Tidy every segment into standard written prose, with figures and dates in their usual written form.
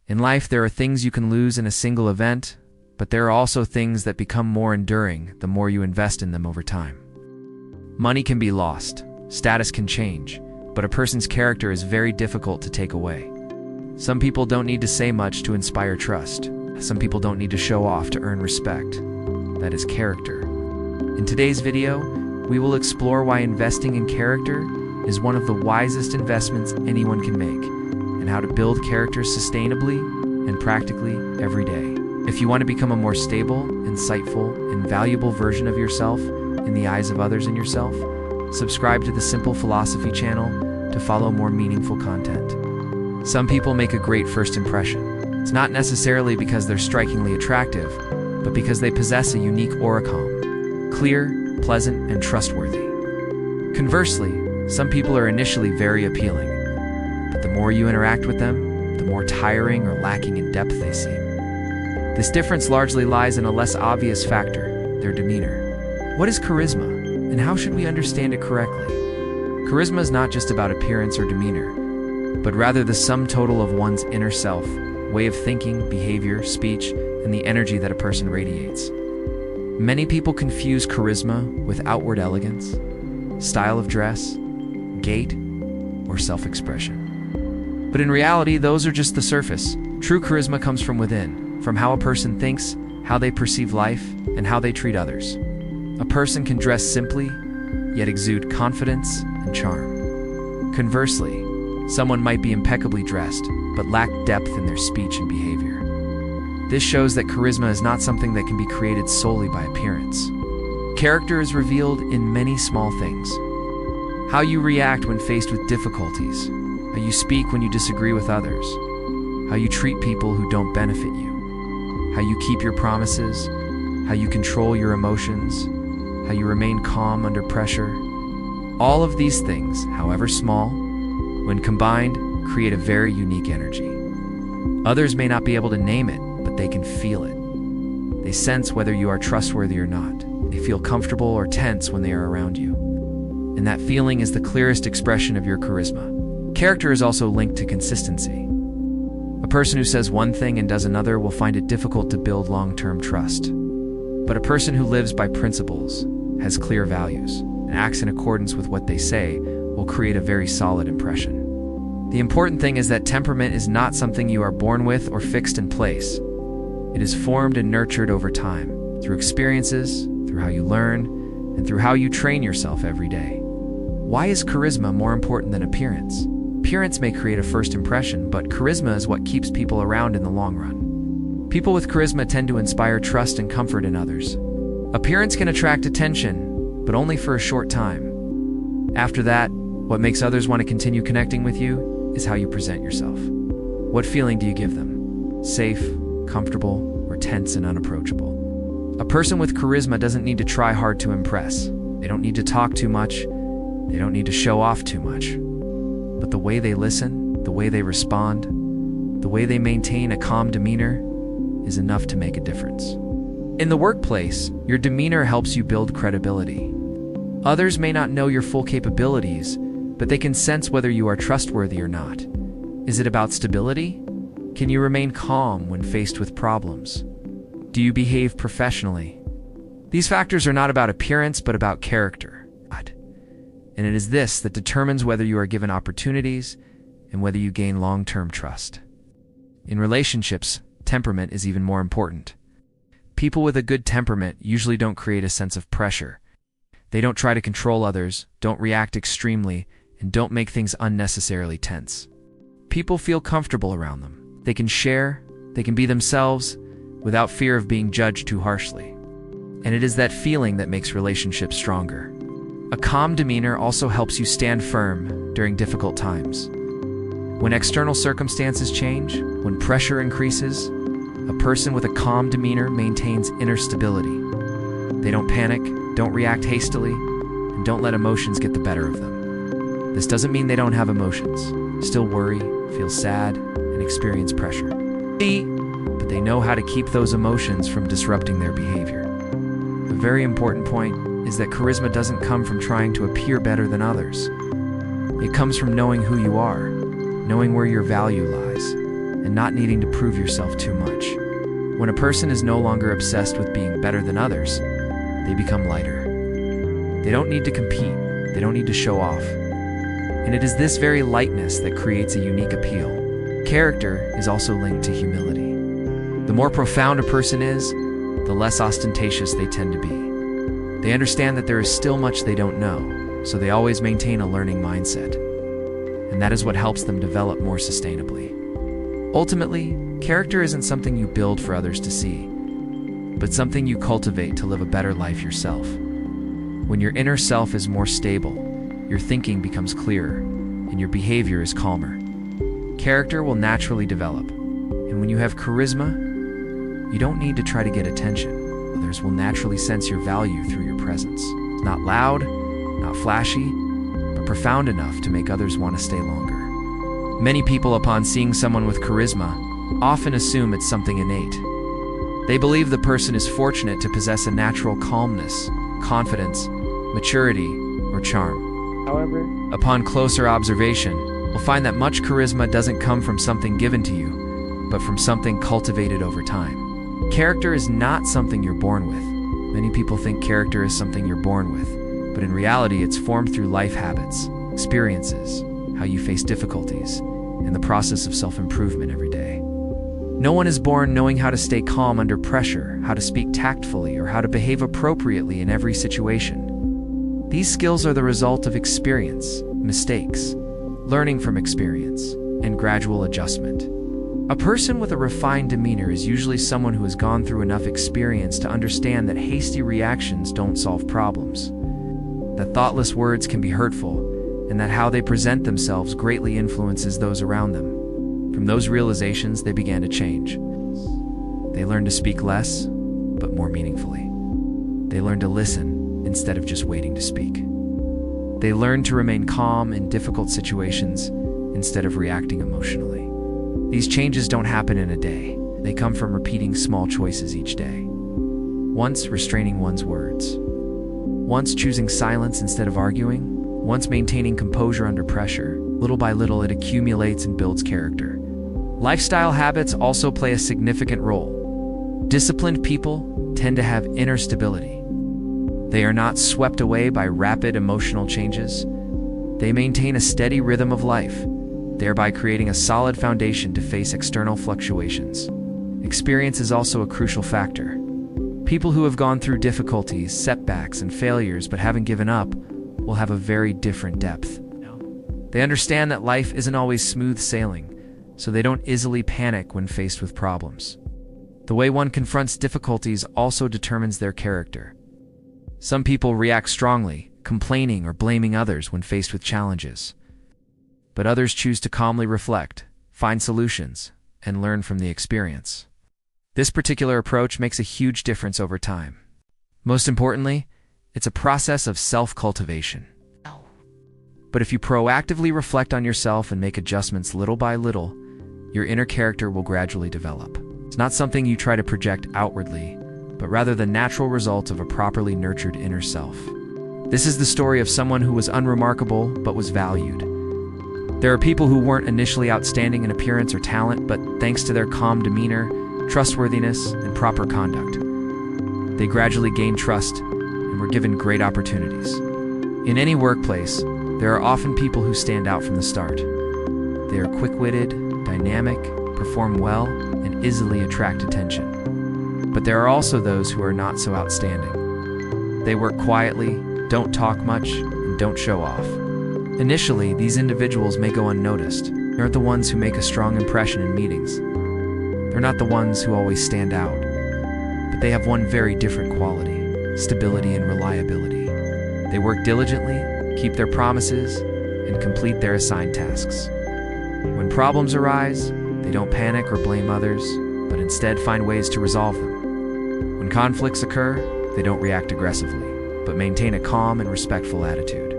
In life, there are things you can lose in a single event, but there are also things that become more enduring the more you invest in them over time. Money can be lost, status can change, but a person's character is very difficult to take away. Some people don't need to say much to inspire trust. Some people don't need to show off to earn respect. That is character. In today's video, we will explore why investing in character is one of the wisest investments anyone can make, and how to build character sustainably and practically every day. If you want to become a more stable, insightful, and valuable version of yourself in the eyes of others and yourself, subscribe to the Simple Philosophy channel to follow more meaningful content. Some people make a great first impression. It's not necessarily because they're strikingly attractive, but because they possess a unique aura, calm, clear, pleasant, and trustworthy. Conversely, some people are initially very appealing, but the more you interact with them, the more tiring or lacking in depth they seem. This difference largely lies in a less obvious factor: their demeanor. What is charisma, and how should we understand it correctly? Charisma is not just about appearance or demeanor, but rather the sum total of one's inner self, way of thinking, behavior, speech, and the energy that a person radiates. Many people confuse charisma with outward elegance, style of dress, gait, or self-expression. But in reality, those are just the surface. True charisma comes from within, from how a person thinks, how they perceive life, and how they treat others. A person can dress simply, yet exude confidence and charm. Conversely, someone might be impeccably dressed, but lack depth in their speech and behavior. This shows that charisma is not something that can be created solely by appearance. Character is revealed in many small things. How you react when faced with difficulties, how you speak when you disagree with others, how you treat people who don't benefit you, how you keep your promises, how you control your emotions, how you remain calm under pressure. All of these things, however small, when combined, create a very unique energy. Others may not be able to name it, but they can feel it. They sense whether you are trustworthy or not. They feel comfortable or tense when they are around you. And that feeling is the clearest expression of your charisma. Character is also linked to consistency. A person who says one thing and does another will find it difficult to build long-term trust. But a person who lives by principles, has clear values, and acts in accordance with what they say will create a very solid impression. The important thing is that temperament is not something you are born with or fixed in place. It is formed and nurtured over time, through experiences, through how you learn, and through how you train yourself every day. Why is charisma more important than appearance? Appearance may create a first impression, but charisma is what keeps people around in the long run. People with charisma tend to inspire trust and comfort in others. Appearance can attract attention, but only for a short time. After that, what makes others want to continue connecting with you is how you present yourself. What feeling do you give them? Safe, comfortable, or tense and unapproachable? A person with charisma doesn't need to try hard to impress. They don't need to talk too much. They don't need to show off too much. But the way they listen, the way they respond, the way they maintain a calm demeanor is enough to make a difference. In the workplace, your demeanor helps you build credibility. Others may not know your full capabilities, but they can sense whether you are trustworthy or not. Is it about stability? Can you remain calm when faced with problems? Do you behave professionally? These factors are not about appearance, but about character. And it is this that determines whether you are given opportunities and whether you gain long-term trust. In relationships, temperament is even more important. People with a good temperament usually don't create a sense of pressure. They don't try to control others, don't react extremely, and don't make things unnecessarily tense. People feel comfortable around them. They can share, they can be themselves, without fear of being judged too harshly. And it is that feeling that makes relationships stronger. A calm demeanor also helps you stand firm during difficult times. When external circumstances change, when pressure increases, a person with a calm demeanor maintains inner stability. They don't panic, don't react hastily, and don't let emotions get the better of them. This doesn't mean they don't have emotions, still worry, feel sad, and experience pressure. But they know how to keep those emotions from disrupting their behavior. A very important point is that charisma doesn't come from trying to appear better than others. It comes from knowing who you are, knowing where your value lies, and not needing to prove yourself too much. When a person is no longer obsessed with being better than others, they become lighter. They don't need to compete, they don't need to show off. And it is this very lightness that creates a unique appeal. Character is also linked to humility. The more profound a person is, the less ostentatious they tend to be. They understand that there is still much they don't know, so they always maintain a learning mindset. And that is what helps them develop more sustainably. Ultimately, character isn't something you build for others to see, but something you cultivate to live a better life yourself. When your inner self is more stable, your thinking becomes clearer, and your behavior is calmer. Character will naturally develop, and when you have charisma, you don't need to try to get attention. Others will naturally sense your value through your presence. It's not loud, not flashy, but profound enough to make others want to stay longer. Many people, upon seeing someone with charisma, often assume it's something innate. They believe the person is fortunate to possess a natural calmness, confidence, maturity, or charm. However, upon closer observation, we'll find that much charisma doesn't come from something given to you, but from something cultivated over time. Character is not something you're born with. Many people think character is something you're born with, but in reality it's formed through life habits, experiences, how you face difficulties, and the process of self-improvement every day. No one is born knowing how to stay calm under pressure, how to speak tactfully, or how to behave appropriately in every situation. These skills are the result of experience, mistakes, learning from experience, and gradual adjustment. A person with a refined demeanor is usually someone who has gone through enough experience to understand that hasty reactions don't solve problems, that thoughtless words can be hurtful, and that how they present themselves greatly influences those around them. From those realizations, they began to change. They learned to speak less, but more meaningfully. They learned to listen instead of just waiting to speak. They learned to remain calm in difficult situations instead of reacting emotionally. These changes don't happen in a day. They come from repeating small choices each day. Once restraining one's words. Once choosing silence instead of arguing. Once maintaining composure under pressure. Little by little, it accumulates and builds character. Lifestyle habits also play a significant role. Disciplined people tend to have inner stability. They are not swept away by rapid emotional changes. They maintain a steady rhythm of life, thereby creating a solid foundation to face external fluctuations. Experience is also a crucial factor. People who have gone through difficulties, setbacks, and failures but haven't given up will have a very different depth. They understand that life isn't always smooth sailing, so they don't easily panic when faced with problems. The way one confronts difficulties also determines their character. Some people react strongly, complaining or blaming others when faced with challenges. But others choose to calmly reflect, find solutions, and learn from the experience. This particular approach makes a huge difference over time. Most importantly, it's a process of self-cultivation. But if you proactively reflect on yourself and make adjustments little by little, your inner character will gradually develop. It's not something you try to project outwardly, but rather the natural result of a properly nurtured inner self. This is the story of someone who was unremarkable but was valued. There are people who weren't initially outstanding in appearance or talent, but thanks to their calm demeanor, trustworthiness, and proper conduct, they gradually gained trust and were given great opportunities. In any workplace, there are often people who stand out from the start. They are quick-witted, dynamic, perform well, and easily attract attention. But there are also those who are not so outstanding. They work quietly, don't talk much, and don't show off. Initially, these individuals may go unnoticed. They aren't the ones who make a strong impression in meetings. They're not the ones who always stand out. But they have one very different quality: stability and reliability. They work diligently, keep their promises, and complete their assigned tasks. When problems arise, they don't panic or blame others, but instead find ways to resolve them. When conflicts occur, they don't react aggressively, but maintain a calm and respectful attitude.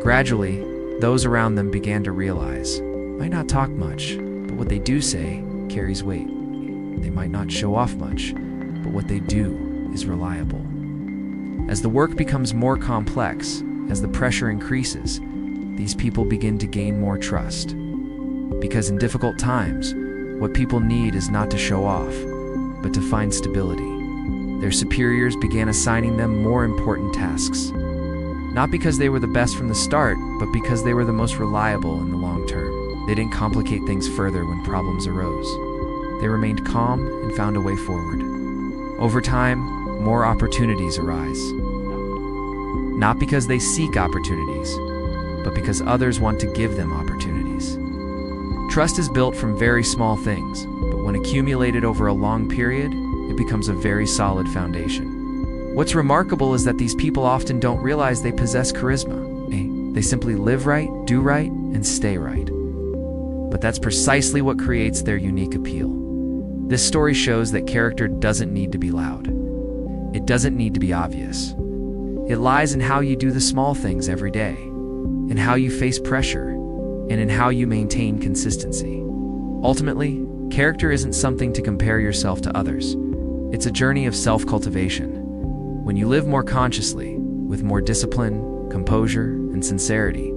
Gradually, those around them began to realize, might not talk much, but what they do say carries weight. They might not show off much, but what they do is reliable. As the work becomes more complex, as the pressure increases, these people begin to gain more trust. Because in difficult times, what people need is not to show off, but to find stability. Their superiors began assigning them more important tasks, not because they were the best from the start, but because they were the most reliable in the long term. They didn't complicate things further when problems arose. They remained calm and found a way forward. Over time, more opportunities arise. Not because they seek opportunities, but because others want to give them opportunities. Trust is built from very small things, but when accumulated over a long period, it becomes a very solid foundation. What's remarkable is that these people often don't realize they possess charisma. They simply live right, do right, and stay right. But that's precisely what creates their unique appeal. This story shows that character doesn't need to be loud. It doesn't need to be obvious. It lies in how you do the small things every day, in how you face pressure, and in how you maintain consistency. Ultimately, character isn't something to compare yourself to others. It's a journey of self-cultivation. When you live more consciously, with more discipline, composure, and sincerity,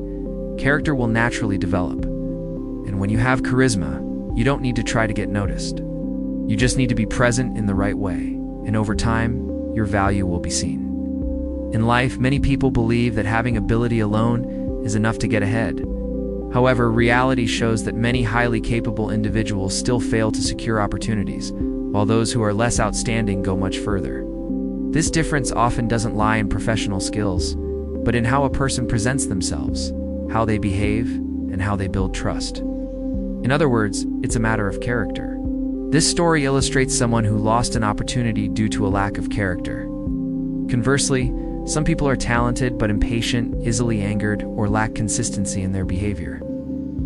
character will naturally develop. And when you have charisma, you don't need to try to get noticed. You just need to be present in the right way, and over time, your value will be seen. In life, many people believe that having ability alone is enough to get ahead. However, reality shows that many highly capable individuals still fail to secure opportunities, while those who are less outstanding go much further. This difference often doesn't lie in professional skills, but in how a person presents themselves, how they behave, and how they build trust. In other words, it's a matter of character. This story illustrates someone who lost an opportunity due to a lack of character. Conversely, some people are talented but impatient, easily angered, or lack consistency in their behavior,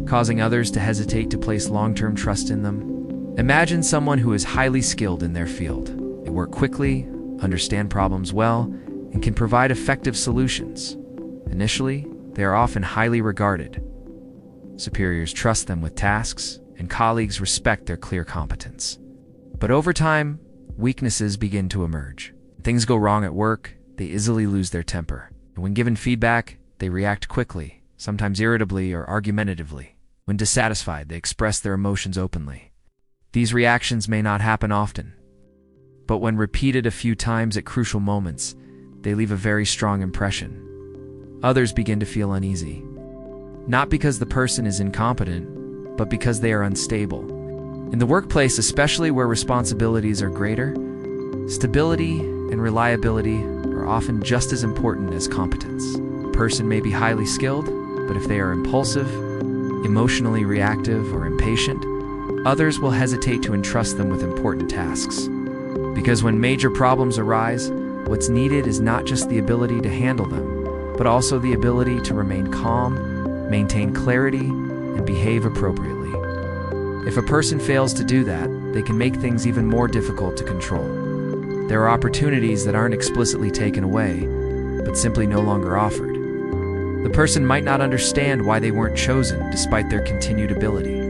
causing others to hesitate to place long-term trust in them. Imagine someone who is highly skilled in their field. They work quickly, understand problems well, and can provide effective solutions. Initially, they are often highly regarded. Superiors trust them with tasks, and colleagues respect their clear competence. But over time, weaknesses begin to emerge. Things go wrong at work, they easily lose their temper. And when given feedback, they react quickly, sometimes irritably or argumentatively. When dissatisfied, they express their emotions openly. These reactions may not happen often, but when repeated a few times at crucial moments, they leave a very strong impression. Others begin to feel uneasy, not because the person is incompetent, but because they are unstable. In the workplace, especially where responsibilities are greater, stability and reliability are often just as important as competence. A person may be highly skilled, but if they are impulsive, emotionally reactive, or impatient, others will hesitate to entrust them with important tasks. Because when major problems arise, what's needed is not just the ability to handle them, but also the ability to remain calm, maintain clarity, and behave appropriately. If a person fails to do that, they can make things even more difficult to control. There are opportunities that aren't explicitly taken away, but simply no longer offered. The person might not understand why they weren't chosen despite their continued ability.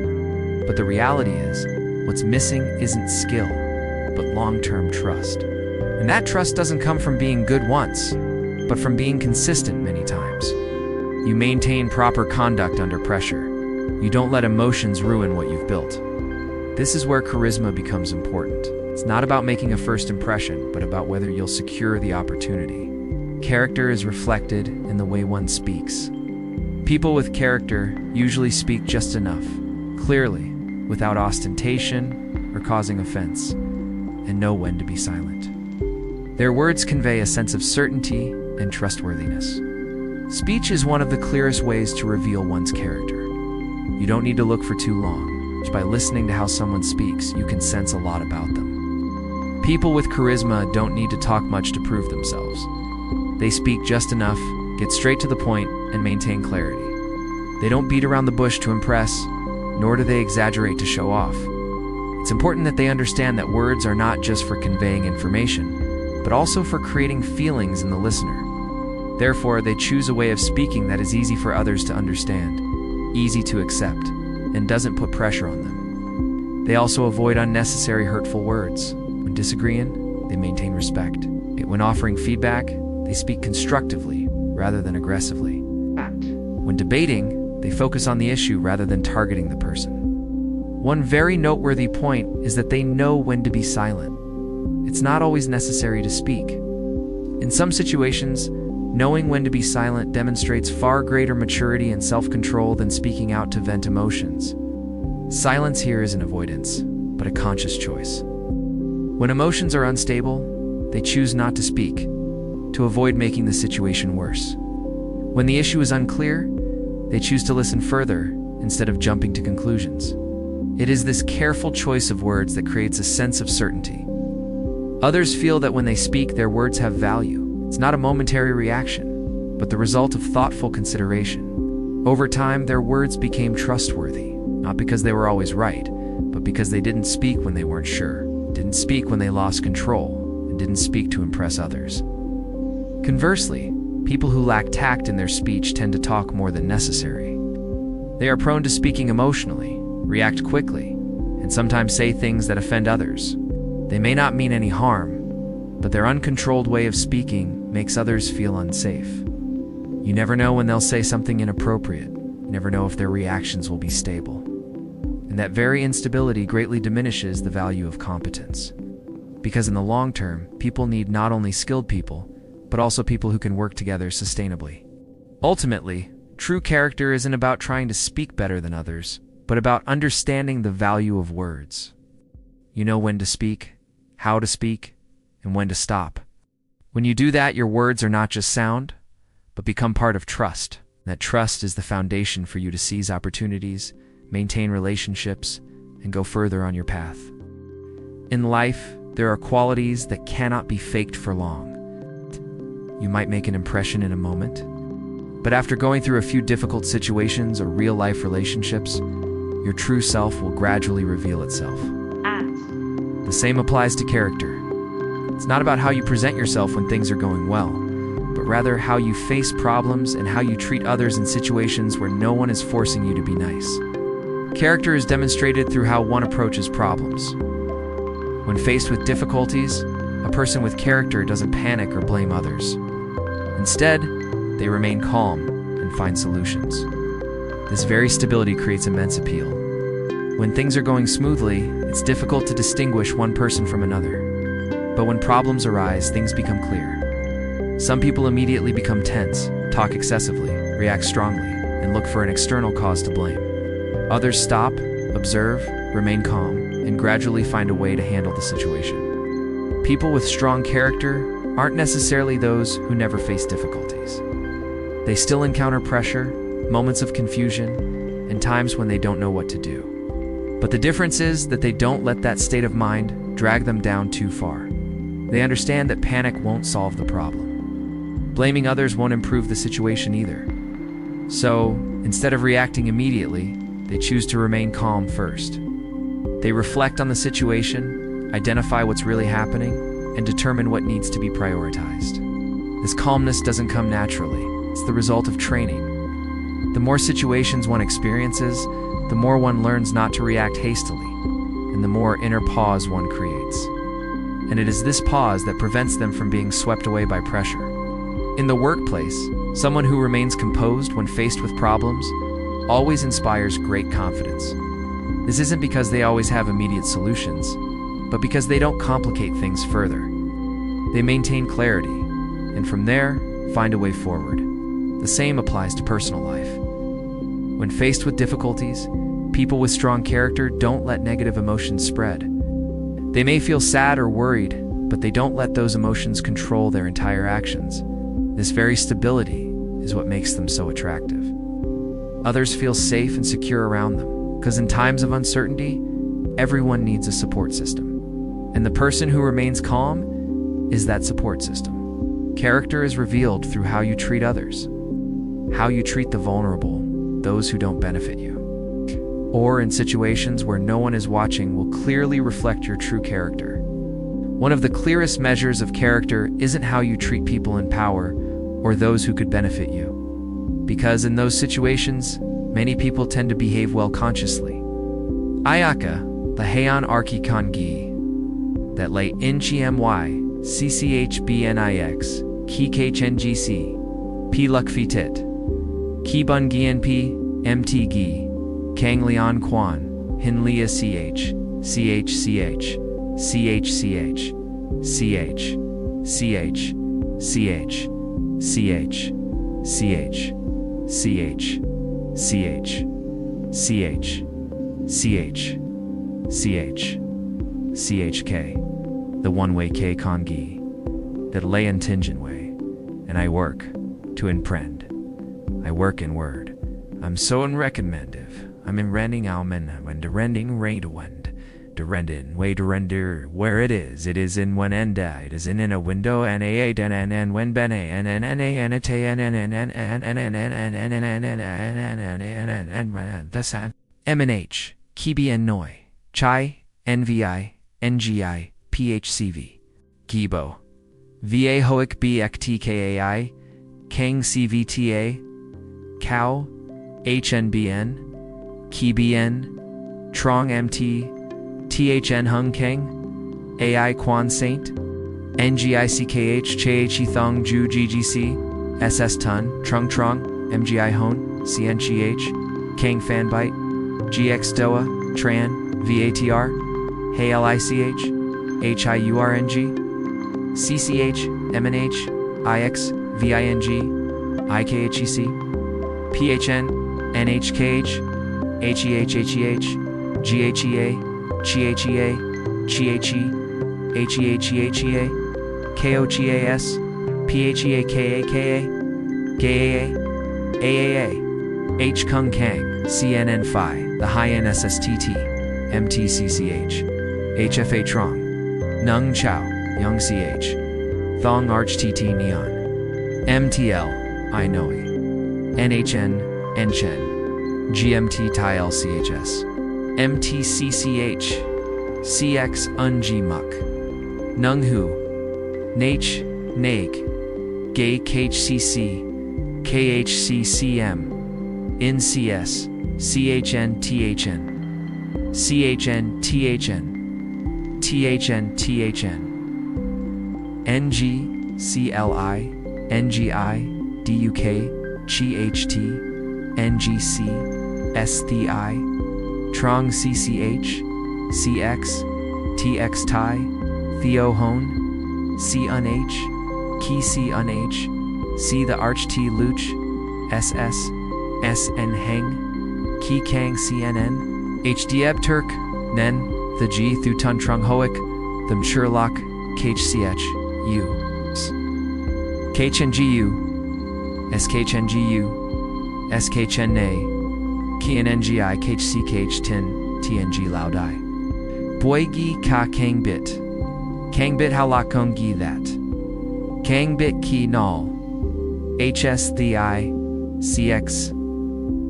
But the reality is, what's missing isn't skill, but long-term trust. And that trust doesn't come from being good once, but from being consistent many times. You maintain proper conduct under pressure. You don't let emotions ruin what you've built. This is where charisma becomes important. It's not about making a first impression, but about whether you'll secure the opportunity. Character is reflected in the way one speaks. People with character usually speak just enough, clearly, without ostentation or causing offense, and know when to be silent. Their words convey a sense of certainty and trustworthiness. Speech is one of the clearest ways to reveal one's character. You don't need to look for too long. Just by listening to how someone speaks, you can sense a lot about them. People with charisma don't need to talk much to prove themselves. They speak just enough, get straight to the point, and maintain clarity. They don't beat around the bush to impress, nor do they exaggerate to show off. It's important that they understand that words are not just for conveying information, but also for creating feelings in the listener. Therefore, they choose a way of speaking that is easy for others to understand, easy to accept, and doesn't put pressure on them. They also avoid unnecessary hurtful words. When disagreeing, they maintain respect. When offering feedback, they speak constructively rather than aggressively. When debating, they focus on the issue rather than targeting the person. One very noteworthy point is that they know when to be silent. It's not always necessary to speak. In some situations, knowing when to be silent demonstrates far greater maturity and self-control than speaking out to vent emotions. Silence here isn't avoidance, but a conscious choice. When emotions are unstable, they choose not to speak, to avoid making the situation worse. When the issue is unclear, they choose to listen further instead of jumping to conclusions. It is this careful choice of words that creates a sense of certainty. Others feel that when they speak, their words have value. It's not a momentary reaction, but the result of thoughtful consideration. Over time, their words became trustworthy, not because they were always right, but because they didn't speak when they weren't sure, didn't speak when they lost control, and didn't speak to impress others. Conversely, people who lack tact in their speech tend to talk more than necessary. They are prone to speaking emotionally, react quickly, and sometimes say things that offend others. They may not mean any harm, but their uncontrolled way of speaking makes others feel unsafe. You never know when they'll say something inappropriate. You never know if their reactions will be stable. And that very instability greatly diminishes the value of competence. Because in the long term, people need not only skilled people, but also people who can work together sustainably. Ultimately, true character isn't about trying to speak better than others, but about understanding the value of words. You know when to speak, how to speak, and when to stop. When you do that, your words are not just sound, but become part of trust. That trust is the foundation for you to seize opportunities, maintain relationships, and go further on your path. In life, there are qualities that cannot be faked for long. You might make an impression in a moment, but after going through a few difficult situations or real-life relationships, your true self will gradually reveal itself. The same applies to character. It's not about how you present yourself when things are going well, but rather how you face problems and how you treat others in situations where no one is forcing you to be nice. Character is demonstrated through how one approaches problems. When faced with difficulties, a person with character doesn't panic or blame others. Instead, they remain calm and find solutions. This very stability creates immense appeal. When things are going smoothly, it's difficult to distinguish one person from another. But when problems arise, things become clear. Some people immediately become tense, talk excessively, react strongly, and look for an external cause to blame. Others stop, observe, remain calm, and gradually find a way to handle the situation. People with strong character aren't necessarily those who never face difficulties. They still encounter pressure, moments of confusion, and times when they don't know what to do. But the difference is that they don't let that state of mind drag them down too far. They understand that panic won't solve the problem. Blaming others won't improve the situation either. So, instead of reacting immediately, they choose to remain calm first. They reflect on the situation, identify what's really happening, and determine what needs to be prioritized. This calmness doesn't come naturally. It's the result of training. The more situations one experiences, the more one learns not to react hastily, and the more inner pause one creates. And it is this pause that prevents them from being swept away by pressure. In the workplace, someone who remains composed when faced with problems always inspires great confidence. This isn't because they always have immediate solutions, but because they don't complicate things further. They maintain clarity, and from there, find a way forward. The same applies to personal life. When faced with difficulties, people with strong character don't let negative emotions spread. They may feel sad or worried, but they don't let those emotions control their entire actions. This very stability is what makes them so attractive. Others feel safe and secure around them, because in times of uncertainty, everyone needs a support system. And the person who remains calm is that support system. Character is revealed through how you treat others, how you treat the vulnerable, those who don't benefit you. Or in situations where no one is watching will clearly reflect your true character. One of the clearest measures of character isn't how you treat people in power or those who could benefit you. Because in those situations, many people tend to behave well consciously. Ayaka, lahayan arki kangi, that lay nchmy, cchbnix, kikhngc, p lukfitit, ki bun gnp, mt gi, kang lian quan, Hinlia ch, ch, ch, ch, ch, ch, ch, ch, ch, ch, ch, ch, ch, chk, the one-way k kongi, that lay in tingen way, and I work to imprend. I work in word. I'm so unrecommendive. I'm in rending almen when de rending rain to wend. De rendin way to render where it is in when and it is in a window and a and when bene and a te and the san MNH Kibi and Noi Chai NVI NGI PHCV Gibo VA Hoik BXTKAI Kang CVTA Cow HNBN KBN Trong MT THN Hung Kang AI Quan Saint NGICKH Che Thong Ju GGC SS Tun Trung Trung MGI Hon CNGH Kang Fanbite GX Doa Tran VATR HALICH HIURNG CCH MNH IX VING IKHEC PHN NHKH HEHHEH GHEA CHEA CHE HEHEHEA KOGAS PHEAKAKA GAA AAA H Kung Kang CNN Phi The High NSSTT MTCCH HFA Trong Nung Chao Young CH Thong Arch TT Neon MTL I Noi NHN Enchen GMT Tai LCHS MTCCH CX Unji Muck Nung Hu Nach Nag Gay KHCC KHCCM NCS CHN THN CHN THN THN THN NG CLI NGI DUK GHT NGC STI Trong CCH CX TX Tai Theo Hone C UNH Key C UNH C the Arch T Luch SS SN Heng Key Kang CNN HDEB Turk Nen the G Thu Tun Trung Hoik Them Sherlock KHCH U KHNGU SKHNGU SKHNA KNNGI KHCKH Tin TNG Laudai Boygi Ka Kangbit Kangbit How La Kongi That Kangbit Ki Nal HS The I CX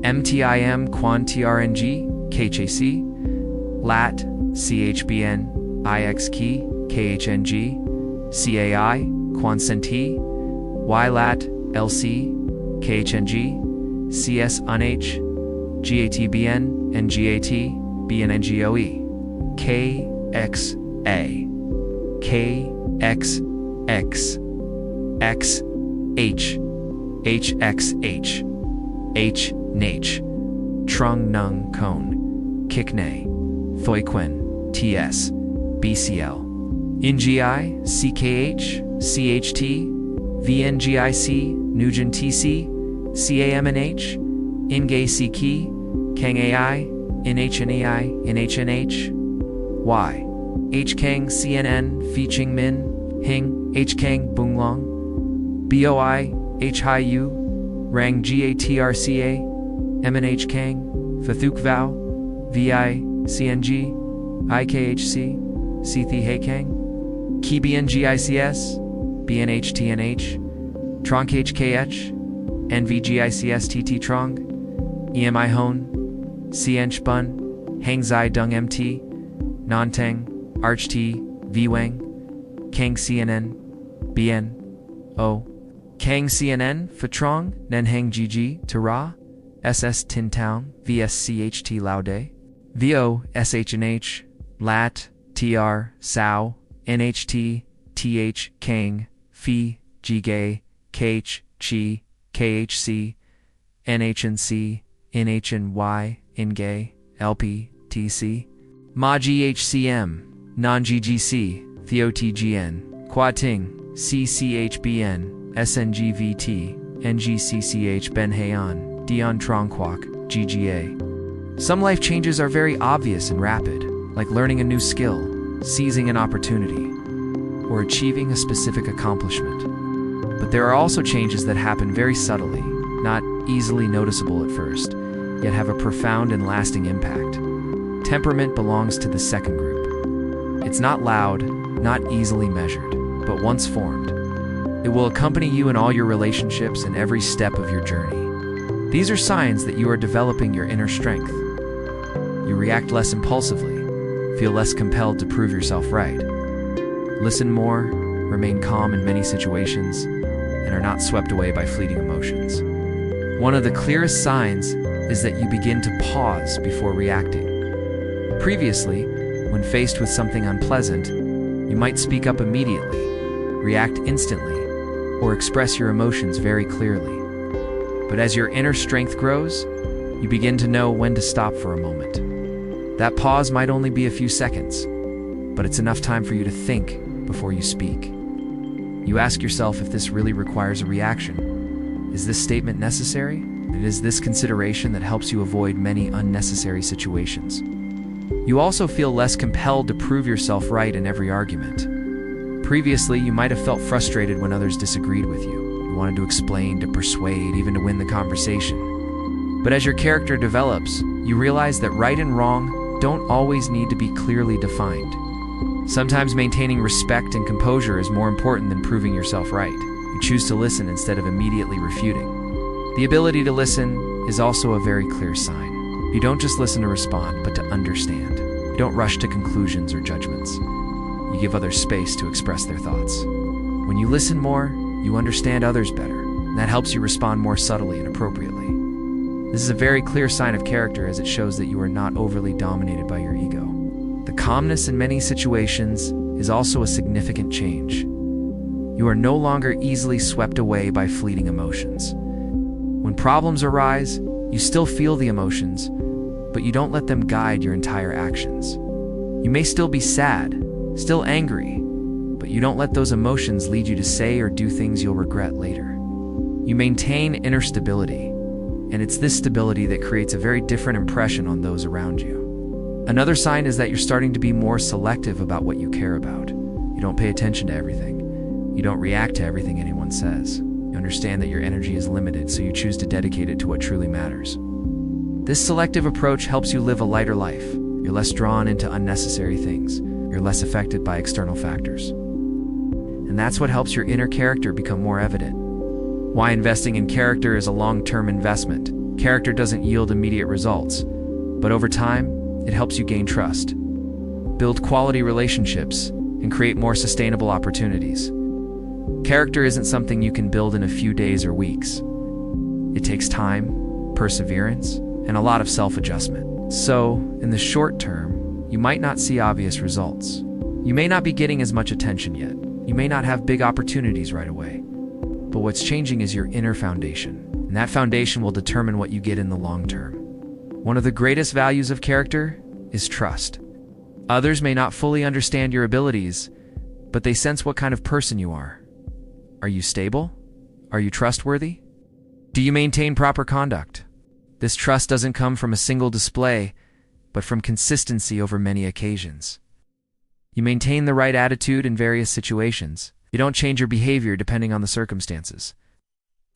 MTIM Quan TRNG KHAC LAT CHBN IX Key KHNG CAI Quansenti YLAT LC KHNG CS UNH GATBN NGAT BNNGOE KXA KXX XH HXH HNH Trung Nung Cone Kikne Thoiquin TS BCL NGI CKH CHT VNGIC Nugent TC CAMNH Ingay CK Kang AI NHNAI NHNH Y H Kang CNN Feeching Min Hing H Kang Bunglong BOI H Hi U Rang GATRCA MNH Kang Fathuk Vow VI CNG IKHC Sethi Heikang KBNGICS BNHTNH Tronk HKH NVGICS TT Trong EMI Hone CNH Bun Hangzai Dung MT Nonteng Arch T VWang Kang CNN BN O Kang CNN Phatrong Nenhang GG Tara SS Tin Town VSCHT Laude VO SHNH Lat TR Sao NHT TH Kang Phi Jigay KH Chi KHC NHNC NHNY Ingay LP TC, Ma GHCM, Non GGC, Theo TGN, Qua Ting, CCHBN, SNGVT, NGCCH Ben Hayan, Dion Trong Quoc, GGA. Some life changes are very obvious and rapid, like learning a new skill, seizing an opportunity, or achieving a specific accomplishment. But there are also changes that happen very subtly, not easily noticeable at first, yet have a profound and lasting impact. Temperament belongs to the second group. It's not loud, not easily measured, but once formed, it will accompany you in all your relationships and every step of your journey. These are signs that you are developing your inner strength. You react less impulsively, feel less compelled to prove yourself right, listen more, remain calm in many situations, and are not swept away by fleeting emotions. One of the clearest signs is that you begin to pause before reacting. Previously, when faced with something unpleasant, you might speak up immediately, react instantly, or express your emotions very clearly. But as your inner strength grows, you begin to know when to stop for a moment. That pause might only be a few seconds, but it's enough time for you to think before you speak. You ask yourself if this really requires a reaction. Is this statement necessary? And is this consideration that helps you avoid many unnecessary situations? You also feel less compelled to prove yourself right in every argument. Previously, you might have felt frustrated when others disagreed with you. You wanted to explain, to persuade, even to win the conversation. But as your character develops, you realize that right and wrong don't always need to be clearly defined. Sometimes maintaining respect and composure is more important than proving yourself right. You choose to listen instead of immediately refuting. The ability to listen is also a very clear sign. You don't just listen to respond, but to understand. You don't rush to conclusions or judgments. You give others space to express their thoughts. When you listen more, you understand others better, and that helps you respond more subtly and appropriately. This is a very clear sign of character, as it shows that you are not overly dominated by your ego. The calmness in many situations is also a significant change. You are no longer easily swept away by fleeting emotions. When problems arise, you still feel the emotions, but you don't let them guide your entire actions. You may still be sad, still angry, but you don't let those emotions lead you to say or do things you'll regret later. You maintain inner stability, and it's this stability that creates a very different impression on those around you. Another sign is that you're starting to be more selective about what you care about. You don't pay attention to everything. You don't react to everything anyone says. You understand that your energy is limited, so you choose to dedicate it to what truly matters. This selective approach helps you live a lighter life. You're less drawn into unnecessary things. You're less affected by external factors. And that's what helps your inner character become more evident. Why investing in character is a long-term investment. Character doesn't yield immediate results, but over time, it helps you gain trust, build quality relationships, and create more sustainable opportunities. Character isn't something you can build in a few days or weeks. It takes time, perseverance, and a lot of self-adjustment. So, in the short term, you might not see obvious results. You may not be getting as much attention yet. You may not have big opportunities right away. But what's changing is your inner foundation, and that foundation will determine what you get in the long term. One of the greatest values of character is trust. Others may not fully understand your abilities, but they sense what kind of person you are. Are you stable? Are you trustworthy? Do you maintain proper conduct? This trust doesn't come from a single display, but from consistency over many occasions. You maintain the right attitude in various situations. You don't change your behavior depending on the circumstances.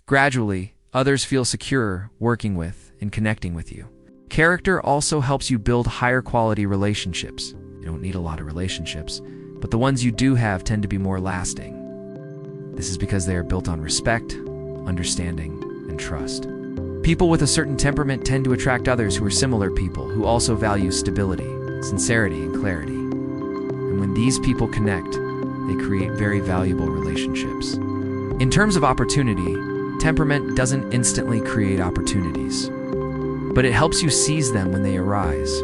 Gradually, others feel secure working with and connecting with you. Character also helps you build higher quality relationships. You don't need a lot of relationships, but the ones you do have tend to be more lasting. This is because they are built on respect, understanding, and trust. People with a certain temperament tend to attract others who are similar people who also value stability, sincerity, and clarity. And when these people connect, they create very valuable relationships. In terms of opportunity, temperament doesn't instantly create opportunities, but it helps you seize them when they arise.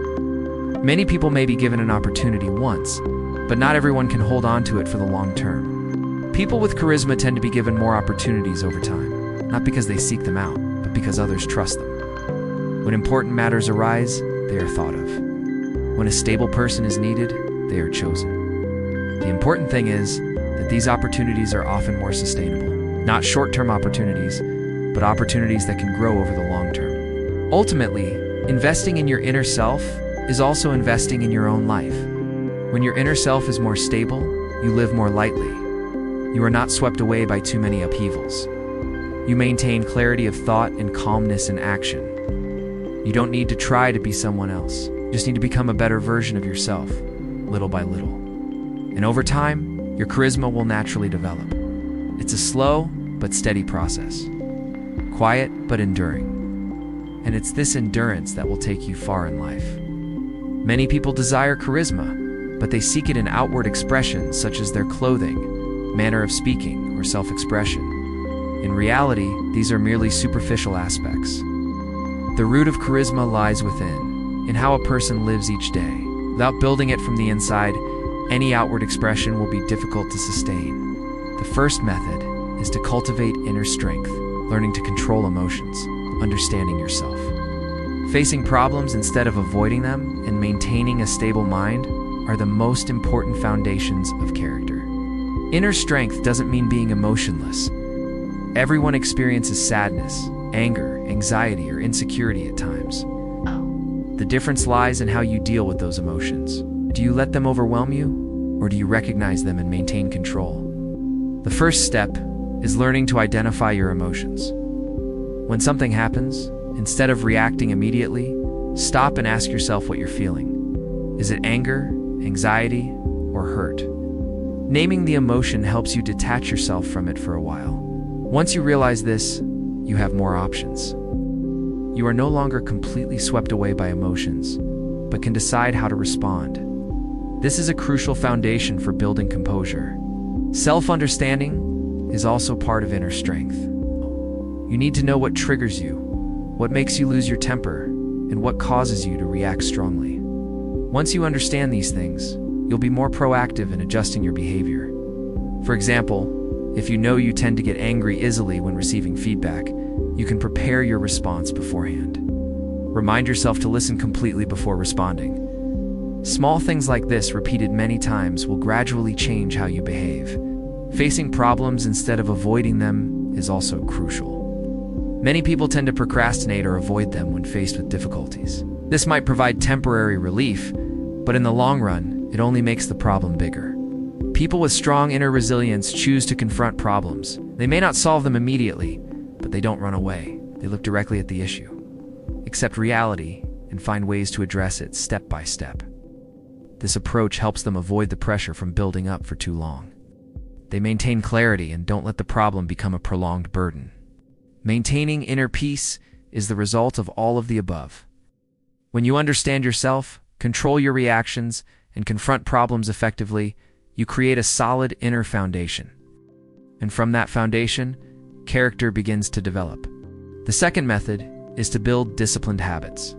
Many people may be given an opportunity once, but not everyone can hold on to it for the long term. People with charisma tend to be given more opportunities over time, not because they seek them out, but because others trust them. When important matters arise, they are thought of. When a stable person is needed, they are chosen. The important thing is that these opportunities are often more sustainable. Not short-term opportunities, but opportunities that can grow over the long term. Ultimately, investing in your inner self is also investing in your own life. When your inner self is more stable, you live more lightly. You are not swept away by too many upheavals. You maintain clarity of thought and calmness in action. You don't need to try to be someone else. You just need to become a better version of yourself, little by little. And over time, your charisma will naturally develop. It's a slow but steady process. Quiet but enduring. And it's this endurance that will take you far in life. Many people desire charisma, but they seek it in outward expressions such as their clothing, manner of speaking, or self-expression. In reality, these are merely superficial aspects. The root of charisma lies within, in how a person lives each day. Without building it from the inside, any outward expression will be difficult to sustain. The first method is to cultivate inner strength, learning to control emotions, understanding yourself. Facing problems instead of avoiding them and maintaining a stable mind are the most important foundations of character. Inner strength doesn't mean being emotionless. Everyone experiences sadness, anger, anxiety, or insecurity at times. The difference lies in how you deal with those emotions. Do you let them overwhelm you, or do you recognize them and maintain control? The first step is learning to identify your emotions. When something happens, instead of reacting immediately, stop and ask yourself what you're feeling. Is it anger, anxiety, or hurt? Naming the emotion helps you detach yourself from it for a while. Once you realize this, you have more options. You are no longer completely swept away by emotions, but can decide how to respond. This is a crucial foundation for building composure. Self-understanding is also part of inner strength. You need to know what triggers you, what makes you lose your temper, and what causes you to react strongly. Once you understand these things, you'll be more proactive in adjusting your behavior. For example, if you know you tend to get angry easily when receiving feedback, you can prepare your response beforehand. Remind yourself to listen completely before responding. Small things like this repeated many times will gradually change how you behave. Facing problems instead of avoiding them is also crucial. Many people tend to procrastinate or avoid them when faced with difficulties. This might provide temporary relief, but in the long run, it only makes the problem bigger. People with strong inner resilience choose to confront problems. They may not solve them immediately, but they don't run away. They look directly at the issue, accept reality, and find ways to address it step by step. This approach helps them avoid the pressure from building up for too long. They maintain clarity and don't let the problem become a prolonged burden. Maintaining inner peace is the result of all of the above. When you understand yourself, control your reactions, and confront problems effectively, you create a solid inner foundation. And from that foundation, character begins to develop. The second method is to build disciplined habits.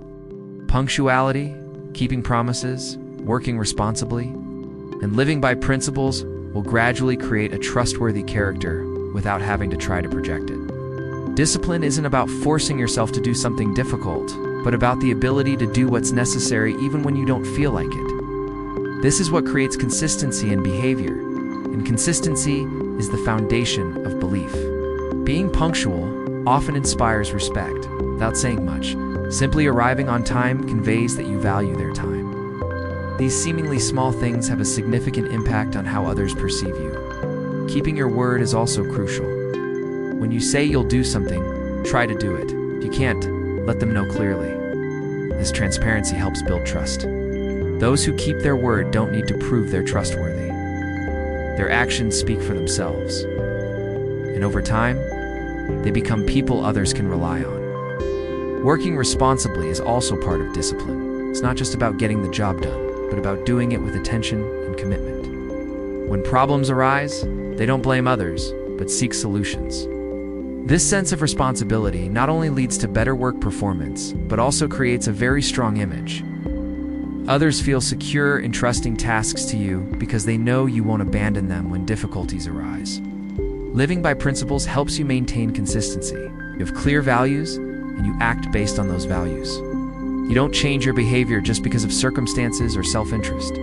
Punctuality, keeping promises, working responsibly, and living by principles will gradually create a trustworthy character without having to try to project it. Discipline isn't about forcing yourself to do something difficult, but about the ability to do what's necessary even when you don't feel like it. This is what creates consistency in behavior, and consistency is the foundation of belief. Being punctual often inspires respect. Without saying much, simply arriving on time conveys that you value their time. These seemingly small things have a significant impact on how others perceive you. Keeping your word is also crucial. When you say you'll do something, try to do it. If you can't, let them know clearly. This transparency helps build trust. Those who keep their word don't need to prove they're trustworthy. Their actions speak for themselves. And over time, they become people others can rely on. Working responsibly is also part of discipline. It's not just about getting the job done, but about doing it with attention and commitment. When problems arise, they don't blame others, but seek solutions. This sense of responsibility not only leads to better work performance, but also creates a very strong image. Others feel secure entrusting tasks to you because they know you won't abandon them when difficulties arise. Living by principles helps you maintain consistency. You have clear values, and you act based on those values. You don't change your behavior just because of circumstances or self-interest.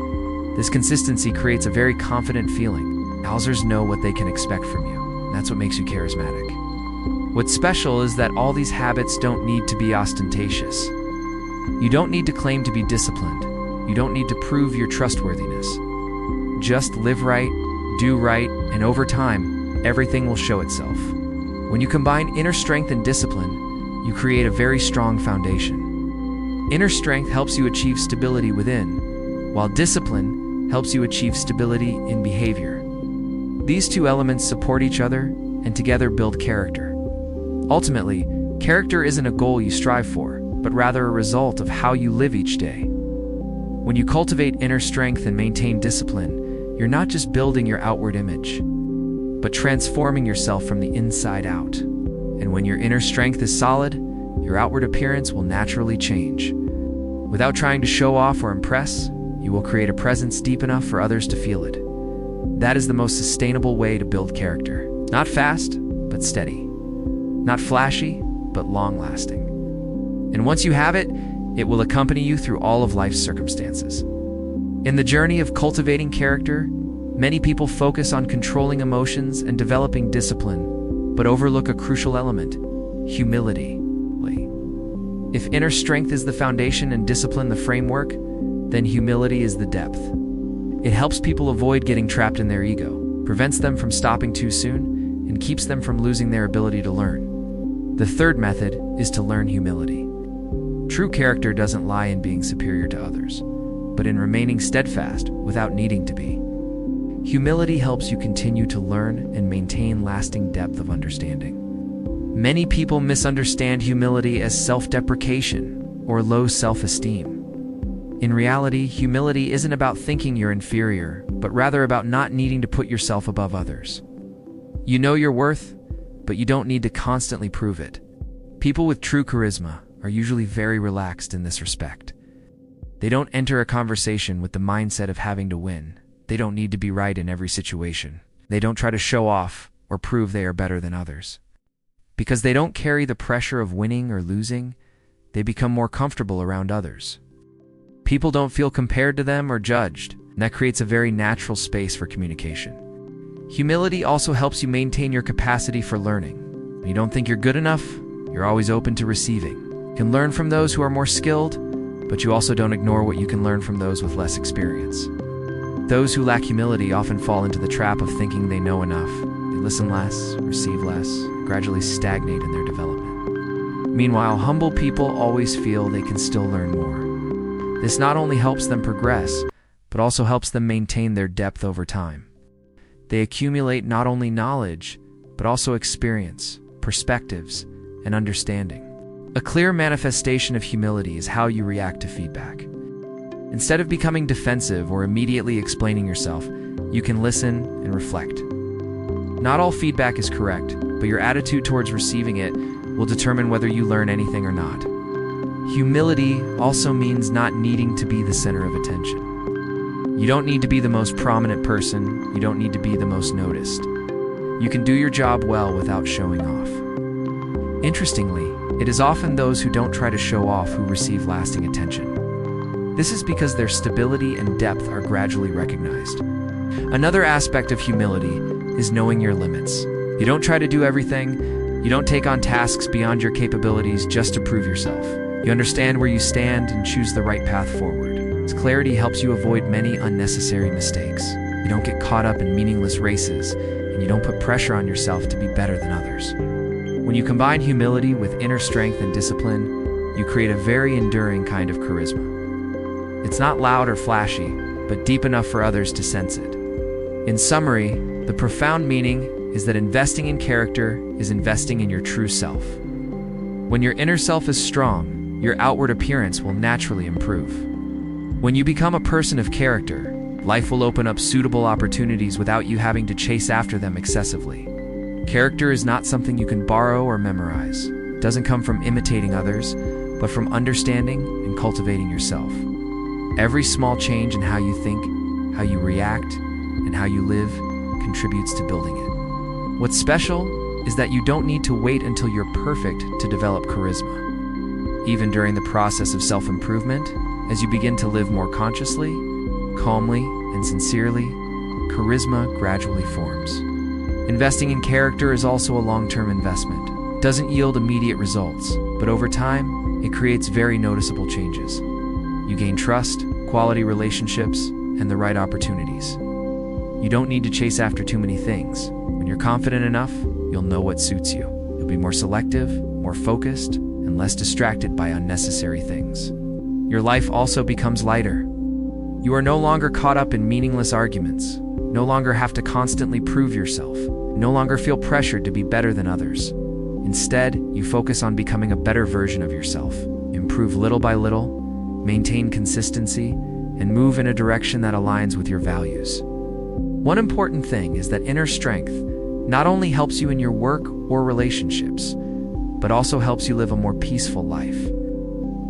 This consistency creates a very confident feeling. Others know what they can expect from you. And that's what makes you charismatic. What's special is that all these habits don't need to be ostentatious. You don't need to claim to be disciplined. You don't need to prove your trustworthiness. Just live right, do right, and over time, everything will show itself. When you combine inner strength and discipline, you create a very strong foundation. Inner strength helps you achieve stability within, while discipline helps you achieve stability in behavior. These two elements support each other and together build character. Ultimately, character isn't a goal you strive for, but rather a result of how you live each day. When you cultivate inner strength and maintain discipline, you're not just building your outward image, but transforming yourself from the inside out. And when your inner strength is solid, your outward appearance will naturally change. Without trying to show off or impress, you will create a presence deep enough for others to feel it. That is the most sustainable way to build character. Not fast, but steady. Not flashy, but long-lasting. And once you have it, it will accompany you through all of life's circumstances. In the journey of cultivating character, many people focus on controlling emotions and developing discipline, but overlook a crucial element: humility. If inner strength is the foundation and discipline the framework, then humility is the depth. It helps people avoid getting trapped in their ego, prevents them from stopping too soon, and keeps them from losing their ability to learn. The third method is to learn humility. True character doesn't lie in being superior to others, but in remaining steadfast without needing to be. Humility helps you continue to learn and maintain lasting depth of understanding. Many people misunderstand humility as self-deprecation or low self-esteem. In reality, humility isn't about thinking you're inferior, but rather about not needing to put yourself above others. You know your worth, but you don't need to constantly prove it. People with true charisma are usually very relaxed in this respect. They don't enter a conversation with the mindset of having to win. They don't need to be right in every situation. They don't try to show off or prove they are better than others. Because they don't carry the pressure of winning or losing, they become more comfortable around others. People don't feel compared to them or judged, and that creates a very natural space for communication. Humility also helps you maintain your capacity for learning. When you don't think you're good enough, you're always open to receiving. You can learn from those who are more skilled, but you also don't ignore what you can learn from those with less experience. Those who lack humility often fall into the trap of thinking they know enough. They listen less, receive less, gradually stagnate in their development. Meanwhile, humble people always feel they can still learn more. This not only helps them progress, but also helps them maintain their depth over time. They accumulate not only knowledge, but also experience, perspectives, and understanding. A clear manifestation of humility is how you react to feedback. Instead of becoming defensive or immediately explaining yourself, you can listen and reflect. Not all feedback is correct, but your attitude towards receiving it will determine whether you learn anything or not. Humility also means not needing to be the center of attention. You don't need to be the most prominent person. You don't need to be the most noticed. You can do your job well without showing off. Interestingly, it is often those who don't try to show off who receive lasting attention. This is because their stability and depth are gradually recognized. Another aspect of humility is knowing your limits. You don't try to do everything. You don't take on tasks beyond your capabilities just to prove yourself. You understand where you stand and choose the right path forward. This clarity helps you avoid many unnecessary mistakes. You don't get caught up in meaningless races, and you don't put pressure on yourself to be better than others. When you combine humility with inner strength and discipline, you create a very enduring kind of charisma. It's not loud or flashy, but deep enough for others to sense it. In summary, the profound meaning is that investing in character is investing in your true self. When your inner self is strong, your outward appearance will naturally improve. When you become a person of character, life will open up suitable opportunities without you having to chase after them excessively. Character is not something you can borrow or memorize. It doesn't come from imitating others, but from understanding and cultivating yourself. Every small change in how you think, how you react, and how you live contributes to building it. What's special is that you don't need to wait until you're perfect to develop charisma. Even during the process of self-improvement, as you begin to live more consciously, calmly, and sincerely, charisma gradually forms. Investing in character is also a long-term investment. It doesn't yield immediate results, but over time, it creates very noticeable changes. You gain trust, quality relationships, and the right opportunities. You don't need to chase after too many things. When you're confident enough, you'll know what suits you. You'll be more selective, more focused, and less distracted by unnecessary things. Your life also becomes lighter. You are no longer caught up in meaningless arguments, no longer have to constantly prove yourself, no longer feel pressured to be better than others. Instead, you focus on becoming a better version of yourself, improve little by little, maintain consistency, and move in a direction that aligns with your values. One important thing is that inner strength not only helps you in your work or relationships, but also helps you live a more peaceful life.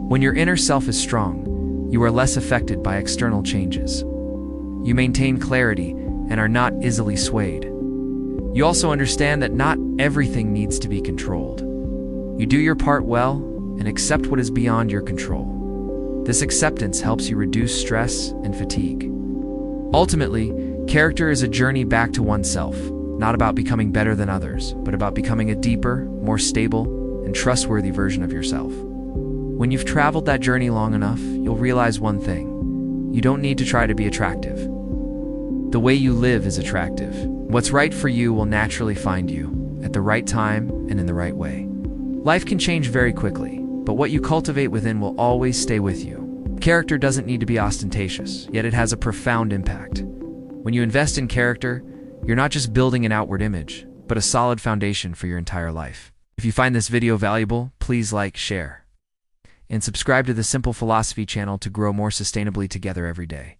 When your inner self is strong, you are less affected by external changes. You maintain clarity and are not easily swayed. You also understand that not everything needs to be controlled. You do your part well and accept what is beyond your control. This acceptance helps you reduce stress and fatigue. Ultimately, character is a journey back to oneself, not about becoming better than others, but about becoming a deeper, more stable, and trustworthy version of yourself. When you've traveled that journey long enough, you'll realize one thing: you don't need to try to be attractive. The way you live is attractive. What's right for you will naturally find you, at the right time and in the right way. Life can change very quickly, but what you cultivate within will always stay with you. Character doesn't need to be ostentatious, yet it has a profound impact. When you invest in character, you're not just building an outward image, but a solid foundation for your entire life. If you find this video valuable, please like, share, and subscribe to the Simple Philosophy channel to grow more sustainably together every day.